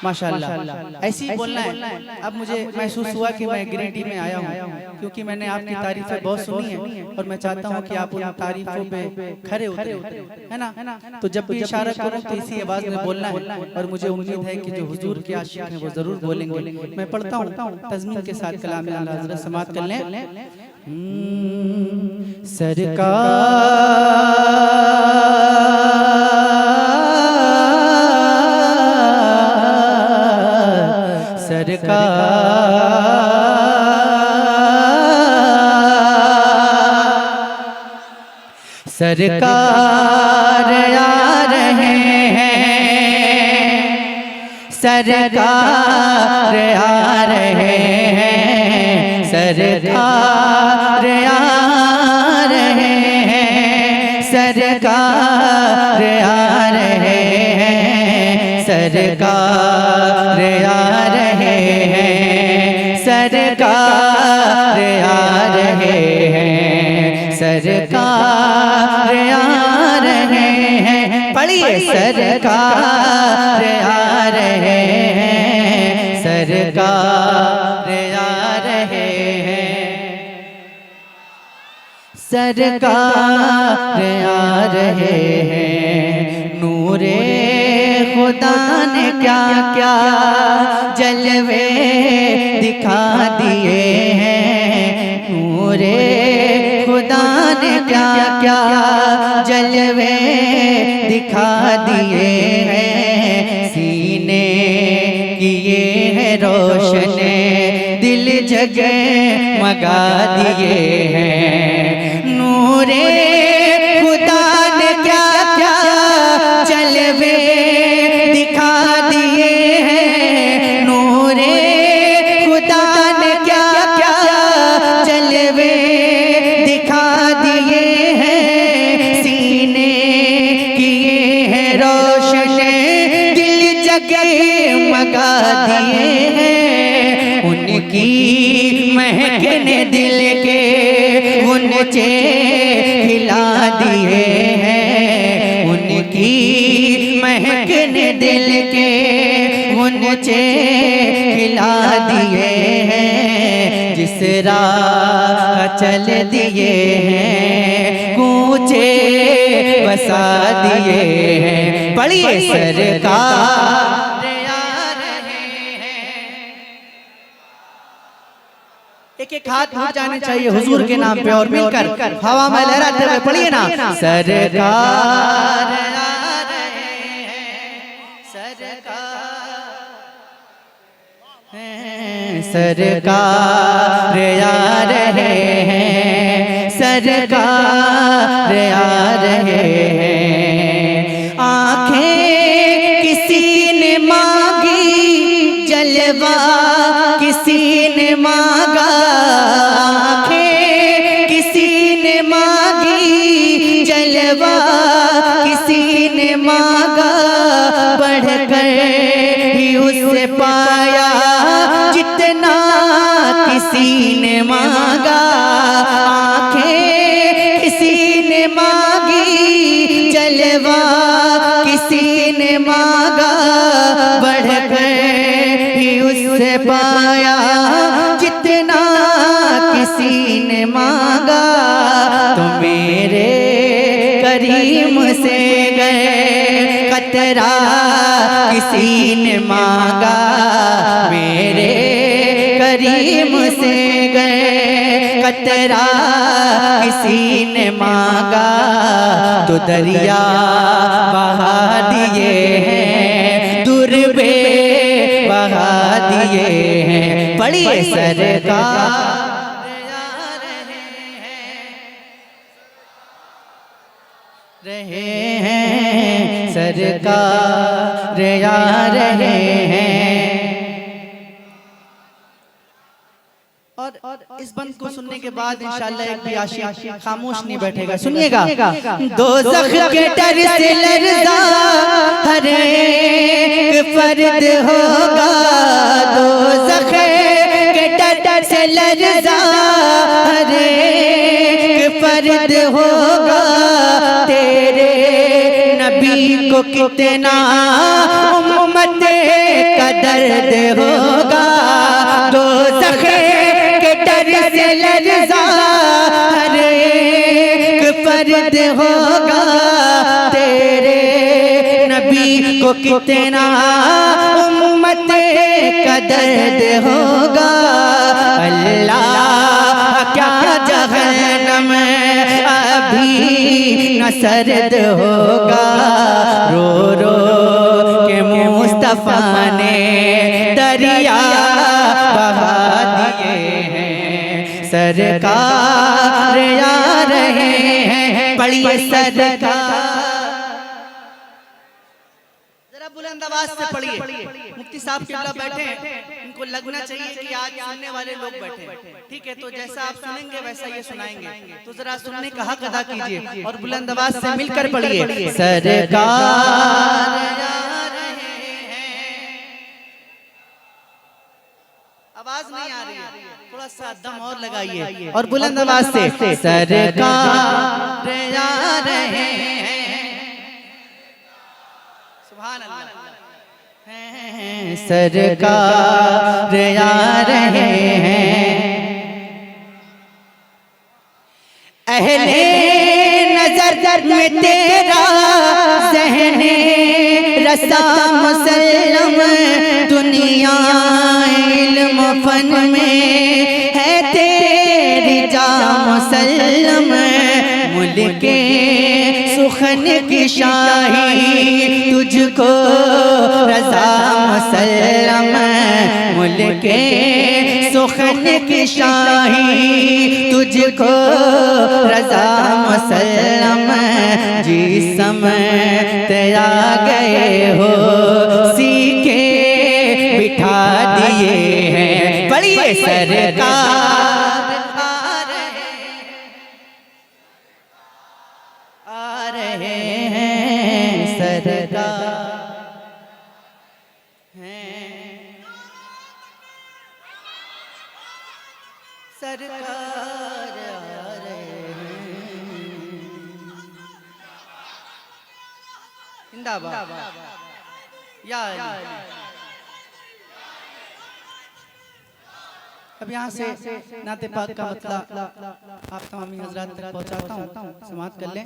माशाल्लाह ऐसे ही बोलना है। अब मुझे महसूस हुआ कि मैं गिरिडीह में आया हूँ क्योंकि मैंने आपकी तारीफें बहुत सुनी है और मैं चाहता हूँ कि आप उन तारीफों पे खरे उतरे, है ना। तो जब भी इशारा करूँ तो इसी आवाज में बोलना है और मुझे उम्मीद है कि जो हुजूर के आशिक हैं वो जरूर बोलेंगे। मैं पढ़ता हूँ तज़मीन के साथ कलाम अल्लाह हज़रत समाअत कर लें। सरकार आ रहे हैं, सरकार आ रहे हैं, सरकार आ रहे हैं, सरकार आ रहे हैं, सरकार आ रहे हैं, सरकार आ रहे हैं, सरकार आ रहे हैं। पढ़िए सरकार आ रहे हैं, सरकार आ रहे हैं, सरकार आ रहे हैं। नूरे खुदा ने क्या क्या जलवे दिखा दिए हैं, नूरे खुदा ने क्या क्या जलवे दिखा दिए हैं। सीने किए हैं रोशन, दिल जगमगा दिए हैं। नूरे खुदा ने क्या क्या जलवे दिखा दिए हैं, नूरे खुदा ने क्या क्या जलवे दिखा दिए हैं। सीने किए हैं रोशन, दिल जगमगा दिए हैं। उनकी महक ने दिल के गुनचे खिला दिए हैं, उनकी महक ने दिल के गुनचे खिला दिए हैं। जिस राह चल दिए हैं, कूचे बसा दिए हैं। पढ़िए सरकार एक एक हाथ उठ जाने चाहिए हुजूर के नाम पे और मिलकर हवा में लहराते हुए पढ़िए ना। सरकार आ रहे हैं, सरकार आ रहे हैं, सरकार आ रहे हैं। आंखें किसी ने मांगी, जलवा किसी ने मांगा, आंखें किसी ने मांगी, जलवा किसी ने मांगा। बढ़कर ही उससे पाया जितना किसी ने मांगा। आंखें किसी ने मांगी, जलवा किसी ने मांगा। बढ़कर ही उससे पाया जितना किसी ने मांगा। तो मेरे करीम से गए कतरा किसी ने मांगा, मेरे करीम से गए कतरा किसी ने मांगा। तो दरिया बहा दिए हैं, दुर्बे बहा दिए हैं। पढ़िए सरकार रहे हैं, सरकार आ रहे हैं। और इस बंद को सुनने के बाद इंशाअल्लाह एक भी आशिक खामोश नहीं बैठेगा। सुनिएगा। दोज़ख के डर से लर्ज़ा हर एक फर्द होगा, दोज़ख के डर से लर्ज़ा हर एक फर्द होगा। तेरे नबी को कितना उम्मत का दर्द होगा, दोज़ख के डर से लर्ज़ा हर एक फर्द होगा। तेरे नबी को कितना उम्मत का दर्द होगा। अल्लाह क्या जहन्नम अभी न सर्द होगा। रो रो के मुस्तफा ने दरिया बहा दिए हैं। सरकार आ रहे हैं, पढ़िए सरकार। जरा बुलंद आवाज से पढ़िए। मुफ्ती साहब किबला बैठे हैं, इनको लगना चाहिए कि आज सुनने वाले लोग बैठे हैं। ठीक है, तो जैसा आप सुनेंगे वैसा ये सुनाएंगे, तो जरा सुनने का हक अदा कीजिए और बुलंद आवाज से मिलकर पढ़िए। सरकार आवाज नहीं आ रही है, थोड़ा सा दम और लगाइए और बुलंद आवाज से सरकार आ रहे हैं। सुभान अल्लाह। सरकार आ रहे हैं। अहले नजर में तेरा ज़हने रसा मुसल्लम, दुनिया इल्म फन में है तेरी जा मुसल्लम। मुल्के सुखन की शाही तुझको रज़ा मुसल्लम, मुल्के सुखन की शाही तुझको रज़ा मुसल्लम। जिस्म तेरा गए हो सीके बिठा दिए हैं। पढ़िए सरकार आ रहे हैं, सरकार हैं, सरकार आ रहे हैं। जिंदाबाद या अब यहाँ से नाते पाक का मतलब आप तमामी हजरात तक पहुँचाता हूँ, समाप्त कर लें।